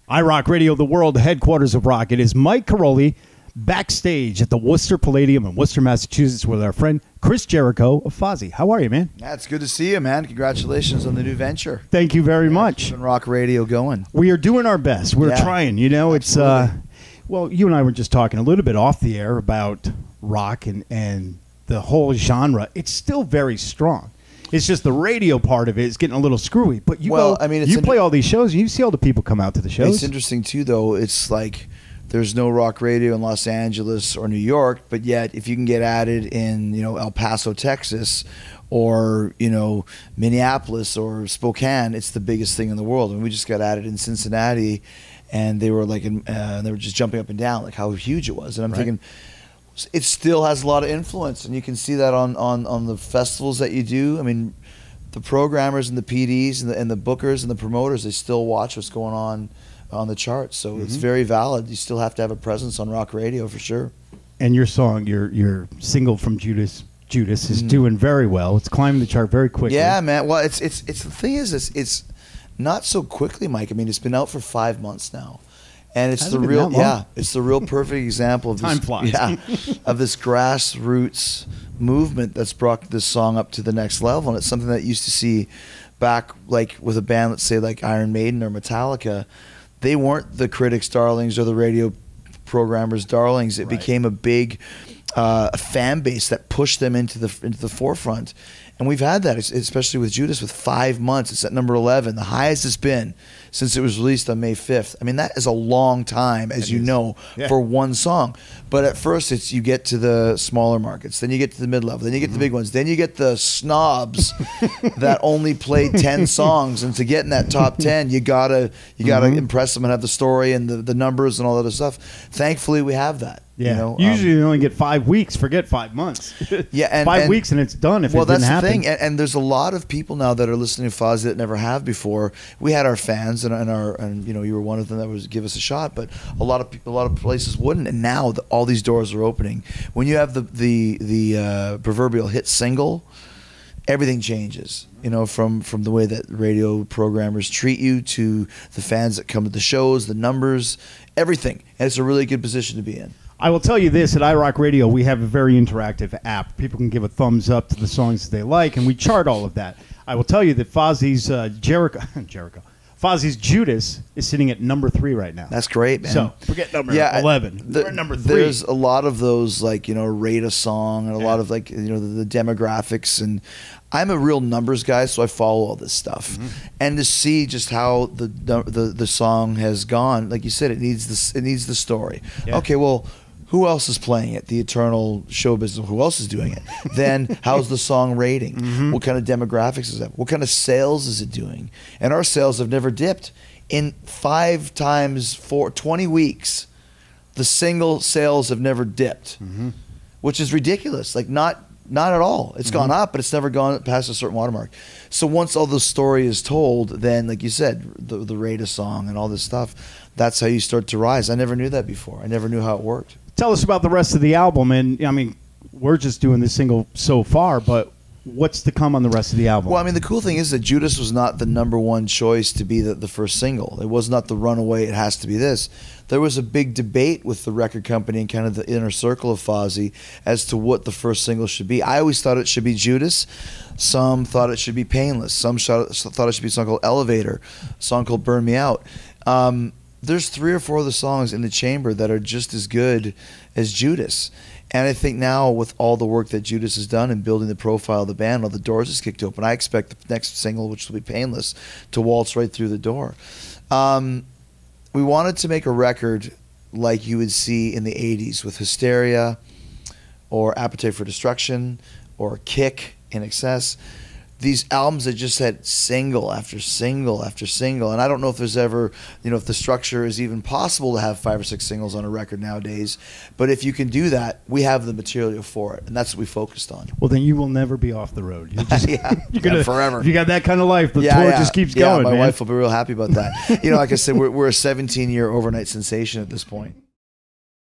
iRockRadio, the world headquarters of rock. It is Mike Karolyi backstage at the Worcester Palladium in Worcester, Massachusetts with our friend Chris Jericho of Fozzy. How are you, man? Yeah, it's good to see you, man. Congratulations on the new venture. Thank you very much. Keeping Rock Radio going. We are doing our best. We're trying. You know, absolutely. It's well, you and I were just talking a little bit off the air about rock and the whole genre. It's still very strong. It's just the radio part of it is getting a little screwy. But you you play all these shows and you see all the people come out to the shows. It's interesting too, though. It's like there's no rock radio in Los Angeles or New York, but yet if you can get added in, El Paso, Texas, or Minneapolis or Spokane, it's the biggest thing in the world. And we just got added in Cincinnati, and they were like, they were just jumping up and down, like how huge it was. And I'm thinking, it still has a lot of influence, and you can see that on the festivals that you do. I mean, the programmers and the PDs and the bookers and the promoters, they still watch what's going on the charts. So it's very valid. You still have to have a presence on rock radio for sure. And your song, your single from Judas is doing very well. It's climbing the chart very quickly. Yeah, man. Well, it's the thing is, it's not so quickly, Mike. I mean, it's been out for 5 months now. And it's the real, it's the real perfect example of this, time flies. Of this grassroots movement that's brought this song up to the next level. And it's something that you used to see back, like with a band, let's say like Iron Maiden or Metallica. They weren't the critics' darlings or the radio programmers' darlings. It became a big fan base that pushed them into the forefront. And we've had that, especially with Judas, with 5 months. It's at number 11, the highest it's been since it was released on May 5th. I mean, that is a long time, as you know, for one song. But at first, you get to the smaller markets, then you get to the mid-level, then you get the big ones, then you get the snobs that only play 10 songs. And to get in that top 10, you gotta impress them and have the story and the numbers and all that other stuff. Thankfully, we have that. Yeah. Usually you only get 5 weeks. Forget 5 months. And 5 weeks and it's done. If it didn't happen. Well, that's the thing. And there's a lot of people now that are listening to Fozzy that never have before. We had our fans, and you were one of them that was give us a shot. But a lot of places wouldn't. And now all these doors are opening. When you have the proverbial hit single, everything changes. From the way that radio programmers treat you to the fans that come to the shows, the numbers, everything. And it's a really good position to be in. I will tell you this, at iRockRadio, we have a very interactive app. People can give a thumbs up to the songs that they like, and we chart all of that. I will tell you that Fozzy's Fozzy's Judas is sitting at number 3 right now. That's great, man. So forget number 11. We're at number 3. There's a lot of those, like, rate a song, and a lot of, like, the demographics. And I'm a real numbers guy, so I follow all this stuff. And to see just how the song has gone, like you said, it needs the story. Yeah. Okay, well, who else is playing it? The eternal show business. Who else is doing it? Then how's the song rating? What kind of demographics is that? What kind of sales is it doing? And our sales have never dipped. In 5 times 20 weeks, the single sales have never dipped, which is ridiculous. Like not at all. It's gone up, but it's never gone past a certain watermark. So once all the story is told, then, like you said, the rate a song and all this stuff, that's how you start to rise. I never knew that before. I never knew how it worked. Tell us about the rest of the album. And I mean, we're just doing this single so far, but what's to come on the rest of the album? Well, I mean, the cool thing is that Judas was not the #1 choice to be the first single. It was not the runaway, it has to be this. There was a big debate with the record company and kind of the inner circle of Fozzy as to what the first single should be. I always thought it should be Judas. Some thought it should be Painless. Some thought it should be a song called Elevator, a song called Burn Me Out. There's 3 or 4 of the songs in the chamber that are just as good as Judas. And I think now, with all the work that Judas has done in building the profile of the band, all the doors is kicked open. I expect the next single, which will be Painless, to waltz right through the door. We wanted to make a record like you would see in the 80s with Hysteria or Appetite for Destruction or Kick in Excess. These albums that just had single after single after single. And I don't know if there's ever, if the structure is even possible to have 5 or 6 singles on a record nowadays. But if you can do that, we have the material for it. And that's what we focused on. Well, then you will never be off the road. You're just, forever. If you got that kind of life, the tour just keeps going, my man. wife will be real happy about that. Like I said, we're a 17-year overnight sensation at this point.